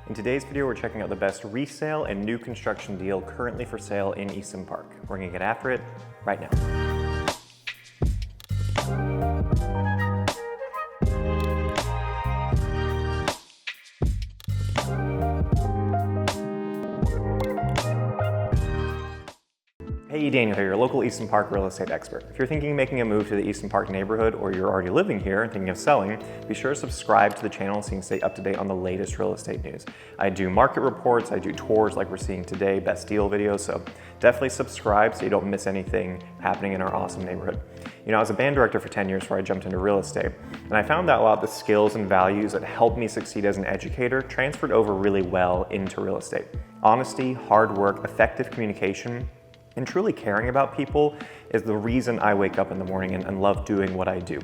In today's video, we're checking out the best resale and new construction deal currently for sale in Easton Park. We're gonna get after it right now. Hey, Daniel here, your local Easton Park real estate expert. If you're thinking of making a move to the Easton Park neighborhood or you're already living here and thinking of selling, be sure to subscribe to the channel so you can stay up to date on the latest real estate news. I do market reports, I do tours like we're seeing today, best deal videos, so definitely subscribe so you don't miss anything happening in our awesome neighborhood. You know, I was a band director for 10 years before I jumped into real estate, and I found that a lot of the skills and values that helped me succeed as an educator transferred over really well into real estate. Honesty, hard work, effective communication, and truly caring about people is the reason I wake up in the morning and love doing what I do.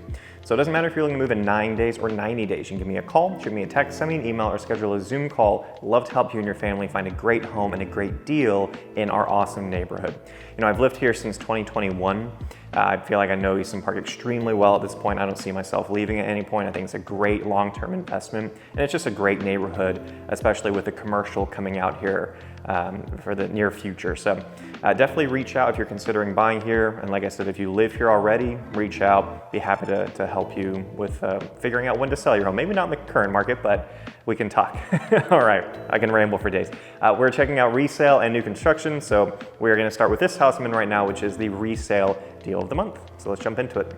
So it doesn't matter if you're looking to move in 9 days or 90 days. You can give me a call, shoot me a text, send me an email, or schedule a Zoom call. Love to help you and your family find a great home and a great deal in our awesome neighborhood. You know, I've lived here since 2021. I feel like I know Easton Park extremely well at this point. I don't see myself leaving at any point. I think it's a great long-term investment, and it's just a great neighborhood, especially with the commercial coming out here for the near future. So definitely reach out if you're considering buying here. And like I said, if you live here already, reach out. Be happy to help you with figuring out when to sell your home. Maybe not in the current market, but we can talk. All right, I can ramble for days. We're checking out resale and new construction. So we're gonna start with this house I'm in right now, which is the resale deal of the month. So let's jump into it.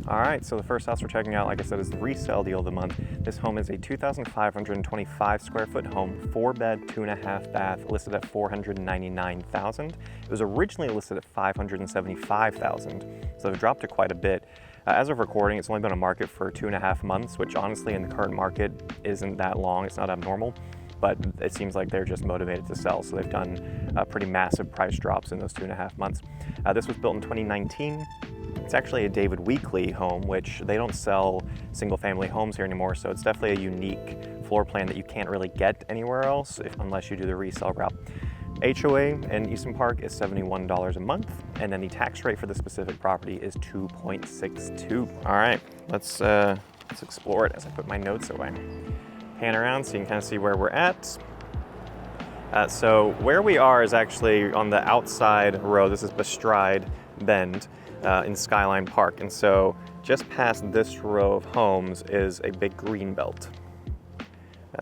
All right, so the first house we're checking out, like I said, is the resale deal of the month. This home is a 2,525 square foot home, 4-bed, 2.5 bath, listed at $499,000. It was originally listed at $575,000, so it dropped to quite a bit. As of recording, it's only been on market for 2.5 months, which honestly in the current market isn't that long. It's not abnormal, but it seems like they're just motivated to sell. So they've done pretty massive price drops in those 2.5 months. This was built in 2019. It's actually a David Weekley home, which they don't sell single family homes here anymore. So it's definitely a unique floor plan that you can't really get anywhere else unless you do the resale route. HOA in Easton Park is $71 a month, and then the tax rate for the specific property is 2.62. All right, let's explore it as I put my notes away. Pan around so you can kind of see where we're at. So where we are is actually on the outside row. This is Bestride Bend in Skyline Park. And so just past this row of homes is a big green belt.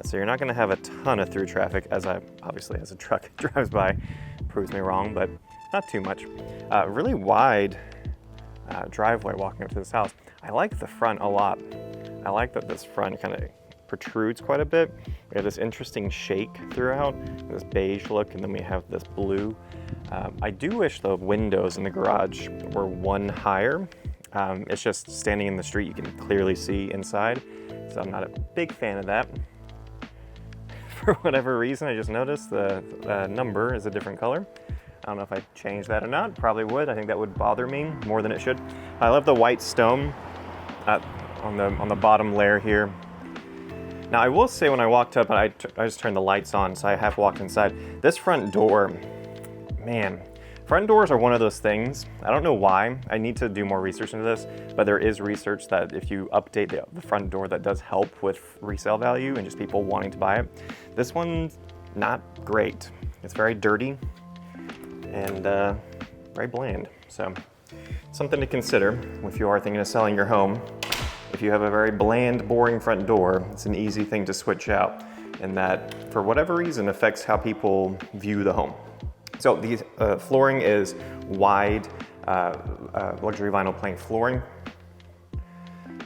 So you're not gonna have a ton of through traffic, obviously as a truck drives by, proves me wrong, but not too much. Really wide driveway walking up to this house. I like the front a lot. I like that this front kind of protrudes quite a bit. We have this interesting shake throughout, this beige look, and then we have this blue. I do wish the windows in the garage were one higher. It's just standing in the street, you can clearly see inside. So I'm not a big fan of that. For whatever reason, I just noticed the number is a different color. I don't know if I changed that or not, probably would. I think that would bother me more than it should. I love the white stone on the bottom layer here. Now I will say when I walked up, I just turned the lights on, so I have walked inside. This front door, man, front doors are one of those things. I don't know why. I need to do more research into this, but there is research that if you update the front door, that does help with resale value and just people wanting to buy it. This one's not great. It's very dirty and very bland. So something to consider if you are thinking of selling your home. If you have a very bland, boring front door, it's an easy thing to switch out, and that, for whatever reason, affects how people view the home. So the flooring is wide luxury vinyl plank flooring.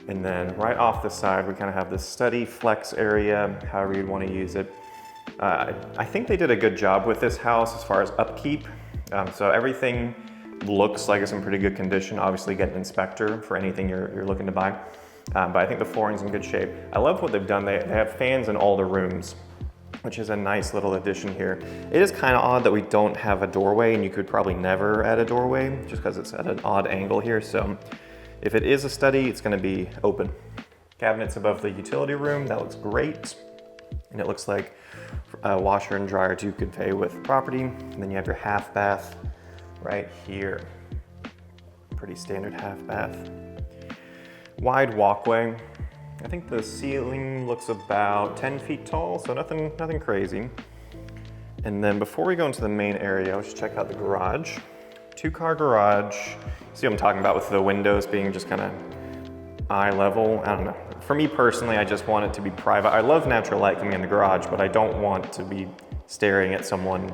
And then right off the side, we kind of have this study flex area, however you'd want to use it. I think they did a good job with this house as far as upkeep. So everything looks like it's in pretty good condition. Obviously get an inspector for anything you're looking to buy. But I think the flooring's in good shape. I love what they've done. They have fans in all the rooms, which is a nice little addition here. It is kind of odd that we don't have a doorway, and you could probably never add a doorway just because it's at an odd angle here. So if it is a study, it's gonna be open. Cabinets above the utility room, that looks great. And it looks like a washer and dryer to convey with property. And then you have your half bath right here. Pretty standard half bath. Wide walkway. I think the ceiling looks about 10 feet tall, so nothing crazy. And then before we go into the main area, let's check out the garage. 2-car garage. See what I'm talking about with the windows being just kind of eye level? I don't know. For me personally, I just want it to be private. I love natural light coming in the garage, but I don't want to be staring at someone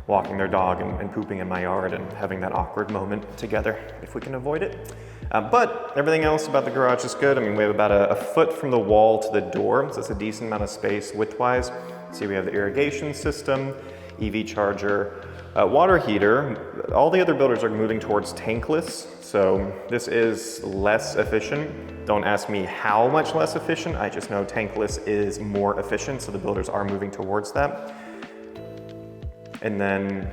walking their dog and pooping in my yard and having that awkward moment together, if we can avoid it. But everything else about the garage is good. I mean, we have about a foot from the wall to the door, so it's a decent amount of space width-wise. See, we have the irrigation system, EV charger, water heater. All the other builders are moving towards tankless, so this is less efficient. Don't ask me how much less efficient, I just know tankless is more efficient, so the builders are moving towards that. And then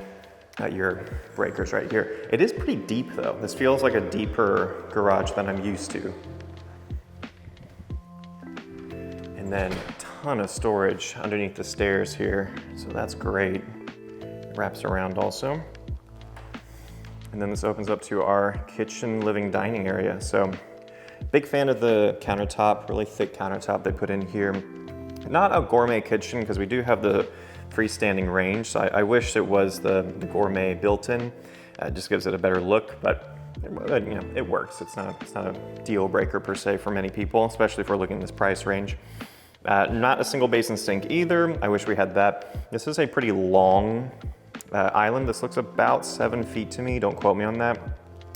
your breakers right here. It is pretty deep though. This feels like a deeper garage than I'm used to. And then a ton of storage underneath the stairs here, so that's great. It wraps around also. And then this opens up to our kitchen, living, dining area. So big fan of the countertop, really thick countertop they put in here. Not a gourmet kitchen because we do have the freestanding range, so I wish it was the gourmet built-in. It just gives it a better look, but you know, it works. It's not a deal breaker per se for many people, especially if we're looking at this price range. Not a single basin sink either. I wish we had that. This is a pretty long island. This looks about 7 feet to me. Don't quote me on that.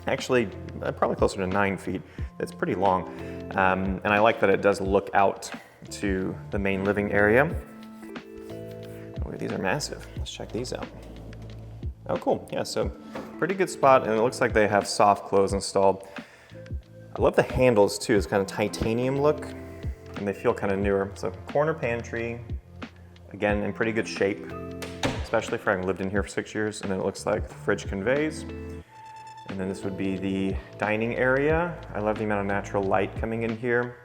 Actually, probably closer to 9 feet. It's pretty long. And I like that it does look out to the main living area. Oh, these are massive. Let's check these out. Oh, cool. Yeah, so pretty good spot, and it looks like they have soft close installed. I love the handles too. It's kind of titanium look, and they feel kind of newer. So corner pantry, again, in pretty good shape, especially for having lived in here for 6 years. And then it looks like the fridge conveys. And then this would be the dining area. I love the amount of natural light coming in here.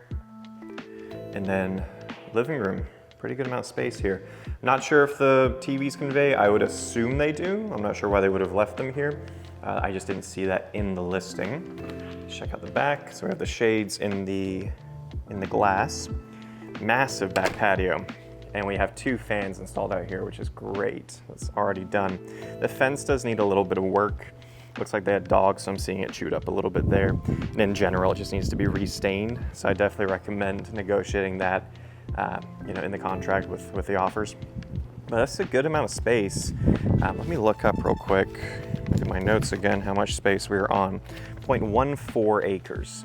And then living room, pretty good amount of space here. Not sure if the TVs convey. I would assume they do. I'm not sure why they would have left them here. I just didn't see that in the listing. Let's check out the back. So we have the shades in the glass. Massive back patio. And we have 2 fans installed out here, which is great. That's already done. The fence does need a little bit of work. Looks like they had dogs, so I'm seeing it chewed up a little bit there. And in general, it just needs to be restained. So I definitely recommend negotiating that in the contract with the offers. But that's a good amount of space. Let me look up real quick, look at my notes again, how much space we are on. 0.14 acres,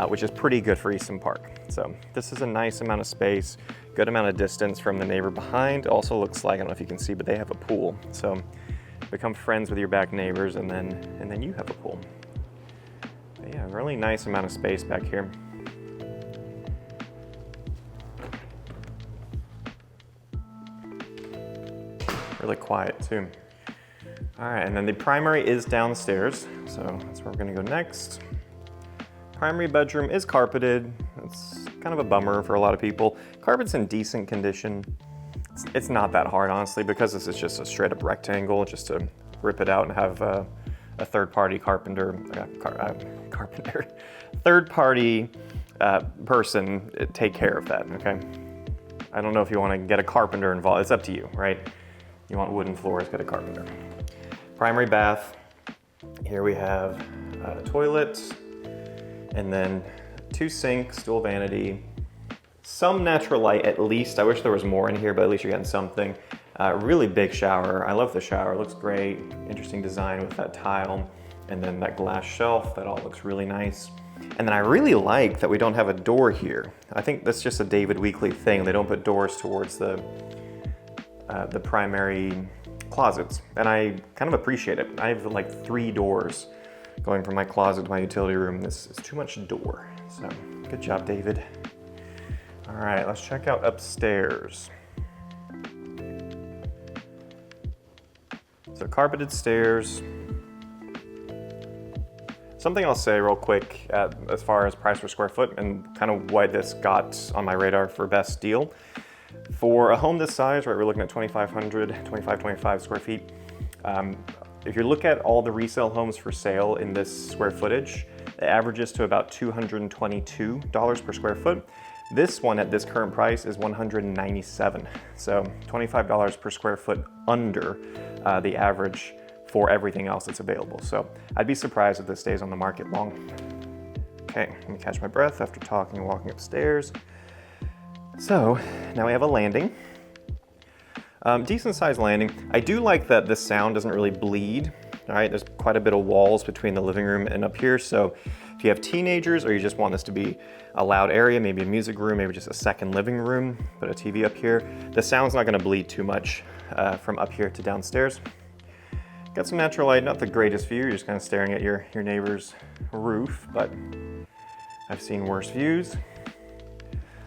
which is pretty good for Easton Park. So this is a nice amount of space, good amount of distance from the neighbor behind. Also looks like, I don't know if you can see, but they have a pool. So become friends with your back neighbors, and then you have a pool. But yeah, really nice amount of space back here. Really quiet too. All right, and then the primary is downstairs, so that's where we're gonna go next. Primary bedroom is carpeted. It's kind of a bummer for a lot of people. Carpet's in decent condition. It's not that hard, honestly, because this is just a straight up rectangle, just to rip it out and have a third-party third-party person take care of that, okay? I don't know if you wanna get a carpenter involved. It's up to you, right? You want wooden floors, get a carpenter. Primary bath. Here we have a toilet, and then 2 sinks, dual vanity, some natural light at least. I wish there was more in here, but at least you're getting something. Really big shower. I love the shower, it looks great. Interesting design with that tile, and then that glass shelf, that all looks really nice. And then I really like that we don't have a door here. I think that's just a David Weekley thing. They don't put doors towards the primary closets, and I kind of appreciate it. I have like 3 doors going from my closet to my utility room. This is too much door, so good job, David. All right, let's check out upstairs. So carpeted stairs. Something I'll say real quick as far as price per square foot and kind of why this got on my radar for best deal. For a home this size, right, we're looking at 25 square feet. If you look at all the resale homes for sale in this square footage, it averages to about $222 per square foot. This one at this current price is $197. So $25 per square foot under the average for everything else that's available. So I'd be surprised if this stays on the market long. Okay, let me catch my breath after talking and walking upstairs. So now we have a landing. Decent sized landing. I do like that the sound doesn't really bleed. All right, there's quite a bit of walls between the living room and up here. So if you have teenagers or you just want this to be a loud area, maybe a music room, maybe just a second living room, put a TV up here, the sound's not gonna bleed too much from up here to downstairs. Got some natural light, not the greatest view. You're just kind of staring at your neighbor's roof, but I've seen worse views.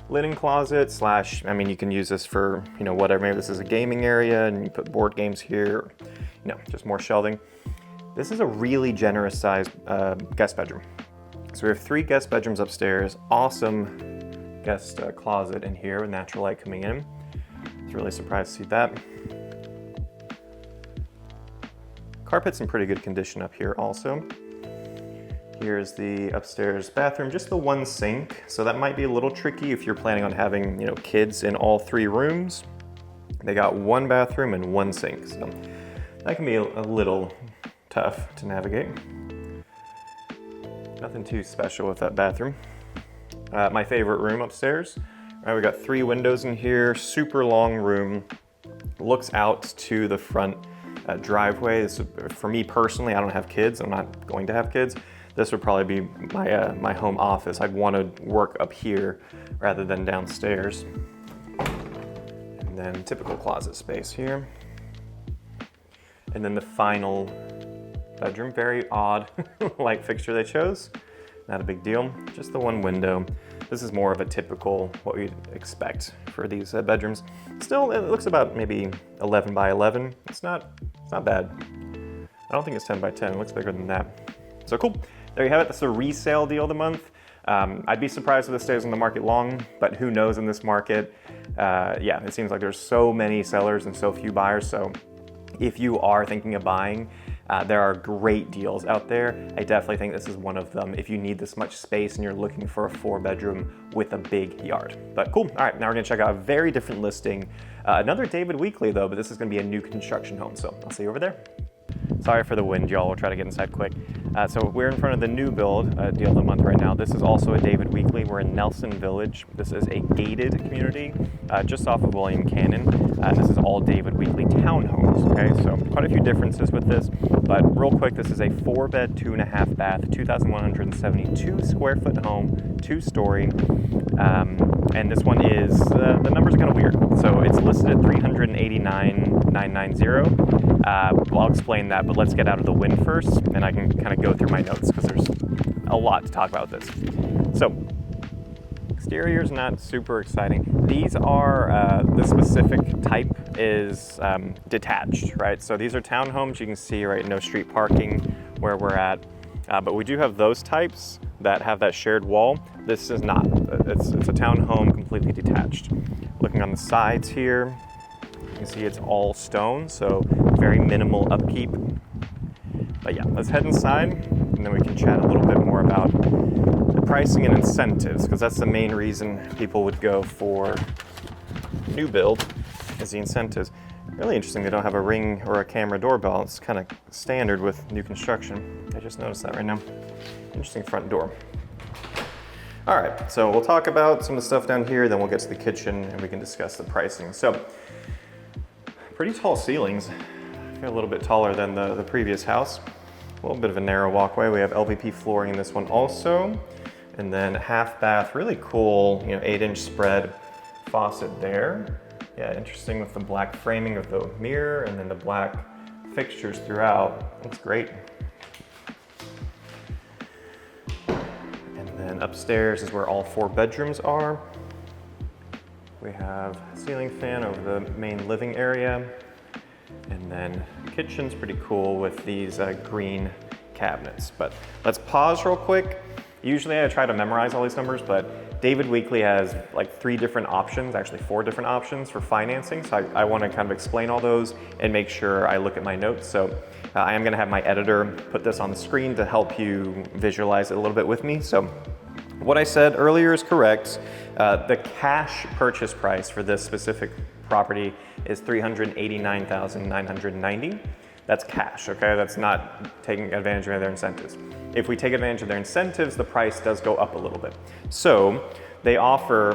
Linen closet slash, I mean, you can use this for, you know, whatever. Maybe this is a gaming area and you put board games here, you know, just more shelving. This is a really generous sized guest bedroom. So we have 3 guest bedrooms upstairs, awesome guest closet in here with natural light coming in. I was really surprised to see that. Carpet's in pretty good condition up here also. Here's the upstairs bathroom, just the one sink. So that might be a little tricky if you're planning on having, you know, kids in all 3 rooms. They got 1 bathroom and 1 sink. So that can be a little tough to navigate. Nothing too special with that bathroom. My favorite room upstairs. All right, we got 3 windows in here, super long room. Looks out to the front driveway. This, for me personally, I don't have kids. I'm not going to have kids. This would probably be my home office. I'd want to work up here rather than downstairs. And then typical closet space here. And then the final bedroom, very odd light fixture they chose. Not a big deal, just the 1 window. This is more of a typical, what you'd expect for these bedrooms. Still, it looks about maybe 11 by 11. It's not bad. I don't think it's 10 by 10, it looks bigger than that. So cool, there you have it, that's the resale deal of the month. I'd be surprised if this stays on the market long, but who knows in this market. Yeah, it seems like there's so many sellers and so few buyers, so if you are thinking of buying, there are great deals out there. I definitely think this is one of them if you need this much space and you're looking for a 4-bedroom with a big yard. But cool, all right, now we're gonna check out a very different listing. Another David Weekley though, but this is gonna be a new construction home, so I'll see you over there. Sorry for the wind, y'all. We'll try to get inside quick. So we're in front of the new build deal of the month right now. This is also a David Weekley. We're in Nelson Village. This is a gated community just off of William Cannon. This is all David Weekley townhomes, okay? So quite a few differences with this, but real quick, this is a 4-bed, 2.5 bath, 2,172 square foot home, 2-story. And this one is, the numbers are kind of weird. So it's listed at $389,990. Well, I'll explain that, but let's get out of the wind first, and I can kind of go through my notes because there's a lot to talk about with this. So, exterior's not super exciting. These are, the specific type is detached, right? So these are townhomes. You can see, right, no street parking where we're at. But we do have those types that have that shared wall. This is not. It's a townhome completely detached. Looking on the sides here, you can see it's all stone, so very minimal upkeep. But yeah, let's head inside and then we can chat a little bit more about the pricing and incentives, because that's the main reason people would go for new build is the incentives. Really interesting they don't have a Ring or a camera doorbell. It's kind of standard with new construction. I just noticed that right now. Interesting front door. All right, so we'll talk about some of the stuff down here, then we'll get to the kitchen and we can discuss the pricing. So, pretty tall ceilings. I feel a little bit taller than the previous house. A little bit of a narrow walkway. We have LVP flooring in this one also. And then half bath, really cool, 8-inch spread faucet there. Yeah, interesting with the black framing of the mirror and then the black fixtures throughout. Looks great. And then upstairs is where all 4 bedrooms are. We have a ceiling fan over the main living area. And then the kitchen's pretty cool with these green cabinets. But let's pause real quick. Usually I try to memorize all these numbers, but David Weekley has like 3 different options, actually 4 different options for financing. So I want to kind of explain all those and make sure I look at my notes. So I am going to have my editor put this on the screen to help you visualize it a little bit with me. So What I said earlier is correct. The cash purchase price for this specific property is $389,990. That's cash, okay? That's not taking advantage of their incentives. If we take advantage of their incentives, the price does go up a little bit. So they offer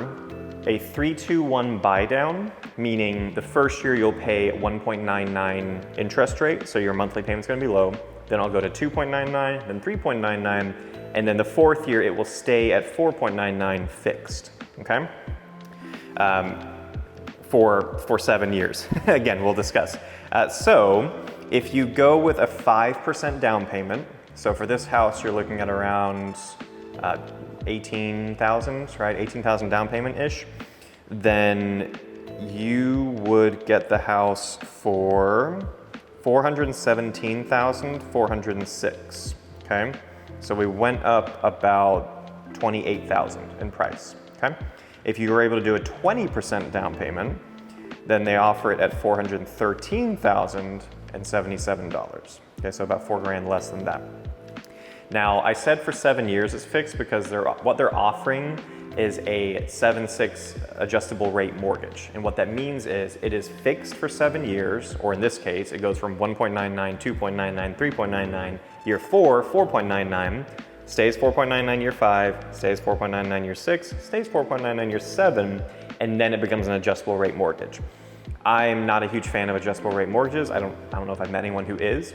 a 3-2-1 buy down, meaning the first year you'll pay 1.99 interest rate, so your monthly payment's gonna be low. Then I'll go to 2.99, then 3.99, and then the fourth year it will stay at 4.99 fixed, okay? For 7 years. Again, we'll discuss. So if you go with a 5% down payment, so for this house you're looking at around 18,000, right? 18,000 down payment-ish, then you would get the house for 417,406, okay? So we went up about 28,000 in price, okay? If you were able to do a 20% down payment, then they offer it at $413,077. Okay, so about $4,000 less than that. Now, I said for 7 years it's fixed because what they're offering is a 7/6 adjustable rate mortgage. And what that means is it is fixed for 7 years, or in this case, it goes from 1.99, 2.99, 3.99, year 4, 4.99, stays 4.99 year 5, stays 4.99 year 6, stays 4.99 year 7, and then it becomes an adjustable rate mortgage. I'm not a huge fan of adjustable rate mortgages. I don't know if I've met anyone who is,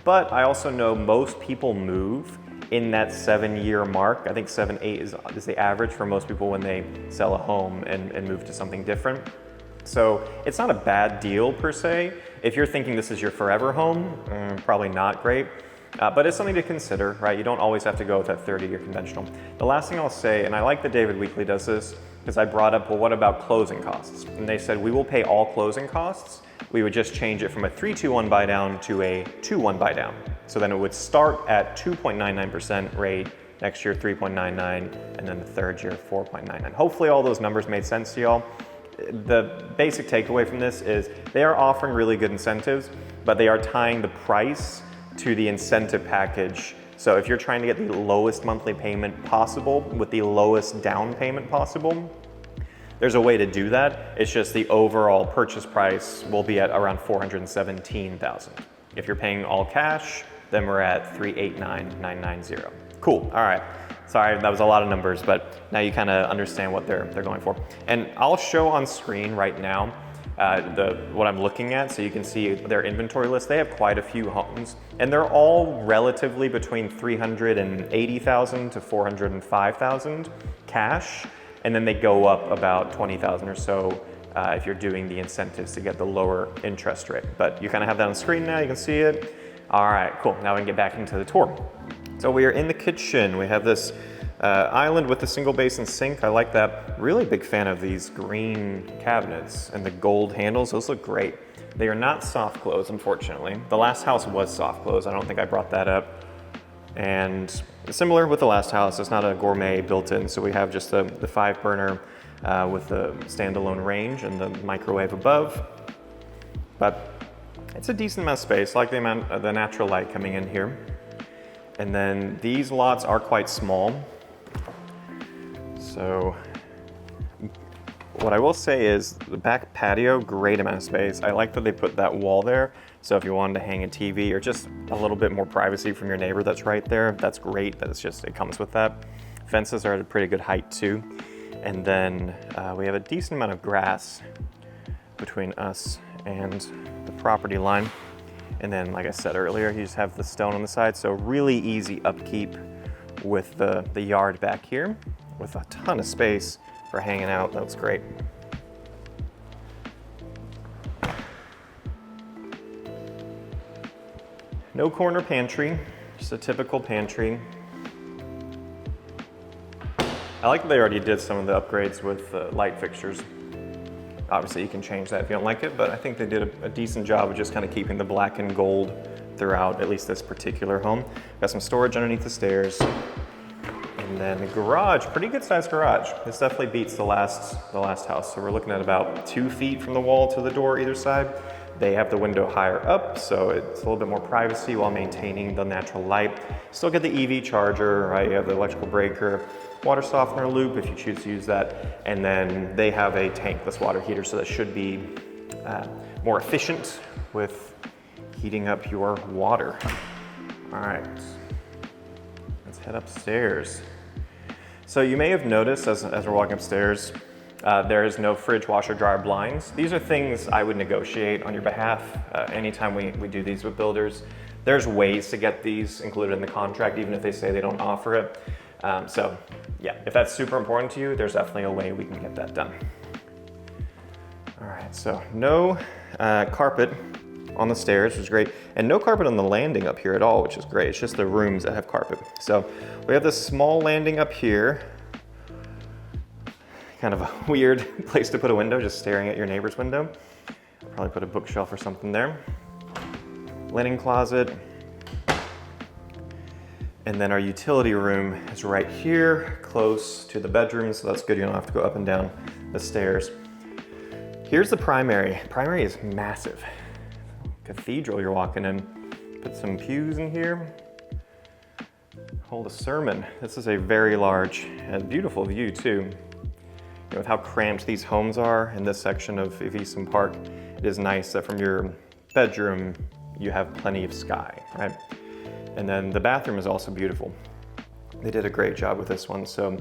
but I also know most people move in that 7-year mark. I think 7, 8 is the average for most people when they sell a home and move to something different. So it's not a bad deal per se. If you're thinking this is your forever home, probably not great. But it's something to consider, right? You don't always have to go with that 30-year conventional. The last thing I'll say, and I like that David Weekley does this, because I brought up, well, what about closing costs? And they said, we will pay all closing costs. We would just change it from a 3-2-1 buy down to a 2-1 buy down. So then it would start at 2.99% rate, next year 3.99, and then the third year 4.99. Hopefully all those numbers made sense to y'all. The basic takeaway from this is they are offering really good incentives, but they are tying the price to the incentive package. So if you're trying to get the lowest monthly payment possible with the lowest down payment possible, there's a way to do that. It's just the overall purchase price will be at around $417,000. If you're paying all cash, then we're at $389,990. Cool, all right. Sorry, that was a lot of numbers, but now you kind of understand what they're going for. And I'll show on screen right now what I'm looking at, so you can see their inventory list. They have quite a few homes, and they're all relatively between $380,000 to $405,000 cash, and then they go up about $20,000 or so if you're doing the incentives to get the lower interest rate. But you kind of have that on screen now, you can see it. All right, cool, now we can get back into the tour. So we are in the kitchen. We have this island with a single basin sink. I like that. Really big fan of these green cabinets and the gold handles. Those look great. They are not soft close, unfortunately. The last house was soft close. I don't think I brought that up. And similar with the last house, it's not a gourmet built-in, so we have just the 5-burner with the standalone range and the microwave above. But it's a decent amount of space. I like the amount of the natural light coming in here. And then these lots are quite small. So what I will say is the back patio, great amount of space. I like that they put that wall there. So if you wanted to hang a TV or just a little bit more privacy from your neighbor that's right there, that's great. It comes with that. Fences are at a pretty good height too. And then we have a decent amount of grass between us and the property line. And then, like I said earlier, you just have the stone on the side. So really easy upkeep with the yard back here with a ton of space for hanging out. That's great. No corner pantry, just a typical pantry. I like that they already did some of the upgrades with light fixtures. Obviously you can change that if you don't like it, but I think they did a decent job of just kind of keeping the black and gold throughout, at least this particular home. Got some storage underneath the stairs. And then the garage, pretty good sized garage. This definitely beats the last house. So we're looking at about 2 feet from the wall to the door either side. They have the window higher up, so it's a little bit more privacy while maintaining the natural light. Still get the EV charger, right? You have the electrical breaker. water softener loop if you choose to use that. And then they have a tankless water heater, so that should be more efficient with heating up your water. All right, let's head upstairs. So you may have noticed as we're walking upstairs, there is no fridge, washer, dryer, blinds. These are things I would negotiate on your behalf anytime we do these with builders. There's ways to get these included in the contract, even if they say they don't offer it. So yeah, if that's super important to you, there's definitely a way we can get that done. All right, so no carpet on the stairs, which is great, and no carpet on the landing up here at all, which is great. It's just the rooms that have carpet. So we have this small landing up here. Kind of a weird place to put a window, just staring at your neighbor's window. Probably put a bookshelf or something there. Linen closet. And then our utility room is right here, close to the bedroom, so that's good. You don't have to go up and down the stairs. Here's the primary. Primary is massive. Cathedral you're walking in. Put some pews in here. Hold a sermon. This is a very large and beautiful view too. With how cramped these homes are in this section of Easton Park, it is nice that from your bedroom you have plenty of sky, right? And then the bathroom is also beautiful. They did a great job with this one. So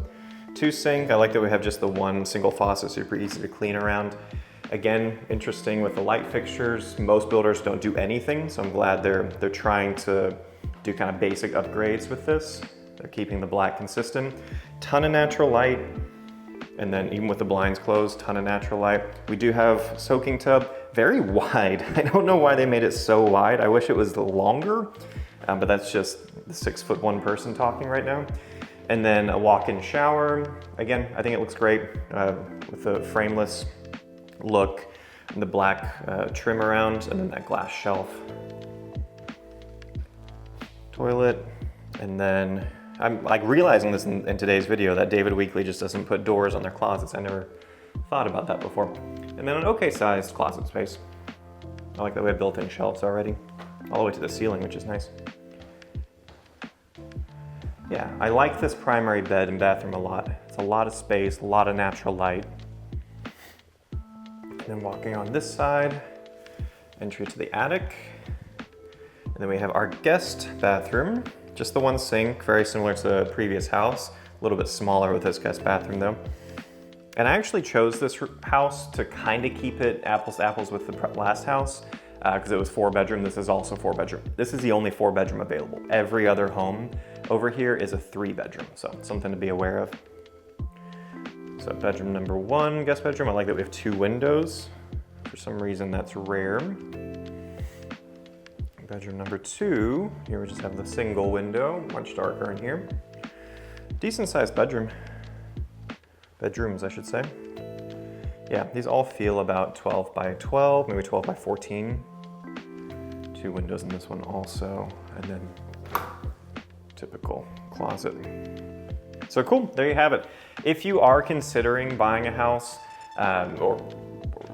2 sink. I like that we have just the 1 single faucet, super easy to clean around. Again, interesting with the light fixtures. Most builders don't do anything, so I'm glad they're trying to do kind of basic upgrades with this. They're keeping the black consistent. Ton of natural light, and then even with the blinds closed, ton of natural light. We do have soaking tub, very wide. I don't know why they made it so wide. I wish it was longer, but that's just the 6'1" person talking right now. And then a walk-in shower. Again, I think it looks great with the frameless look and the black trim around, and then that glass shelf. Toilet, and then I'm like realizing this in today's video that David Weekley just doesn't put doors on their closets. I never thought about that before. And then an okay sized closet space. I like that we have built-in shelves already, all the way to the ceiling, which is nice. Yeah, I like this primary bed and bathroom a lot. It's a lot of space, a lot of natural light. And then walking on this side, entry to the attic. And then we have our guest bathroom, just the 1 sink, very similar to the previous house, a little bit smaller with this guest bathroom though. And I actually chose this house to kind of keep it apples to apples with the last house because it was 4-bedroom. This is also 4-bedroom. This is the only 4-bedroom available. Every other home over here is a 3-bedroom, so something to be aware of. So bedroom number 1, guest bedroom. I like that we have 2 windows. For some reason that's rare. Bedroom number 2, here we just have the single window, much darker in here. Decent sized bedrooms, I should say. Yeah, these all feel about 12 by 12, maybe 12 by 14. 2 windows in this one also, and then typical closet. So cool, there you have it. If you are considering buying a house or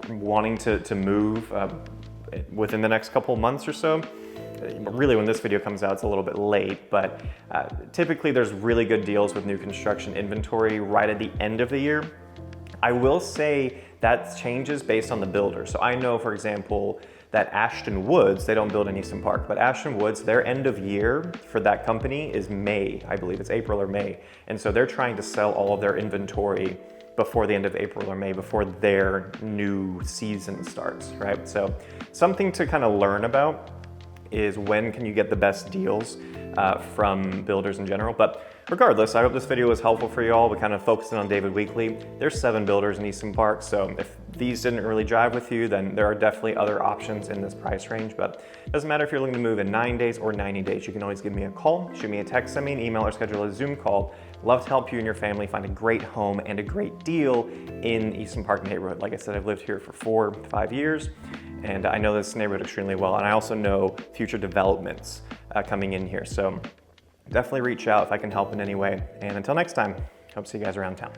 wanting to move within the next couple months or so, really when this video comes out it's a little bit late, but typically there's really good deals with new construction inventory right at the end of the year. I will say that changes based on the builder. So I know, for example, that Ashton Woods, they don't build in Easton Park, but Ashton Woods, their end of year for that company is May. I believe it's April or May. And so they're trying to sell all of their inventory before the end of April or May, before their new season starts, right? So something to kind of learn about is when can you get the best deals from builders in general. But regardless, I hope this video was helpful for you all. We kind of focused in on David Weekley. There's 7 builders in Easton Park, so if these didn't really jive with you, then there are definitely other options in this price range. But it doesn't matter if you're looking to move in 9 days or 90 days. You can always give me a call, shoot me a text, send me an email, or schedule a Zoom call. Love to help you and your family find a great home and a great deal in Easton Park neighborhood. Like I said, I've lived here for 4 to 5 years, and I know this neighborhood extremely well, and I also know future developments coming in here. So definitely reach out if I can help in any way. And until next time, hope to see you guys around town.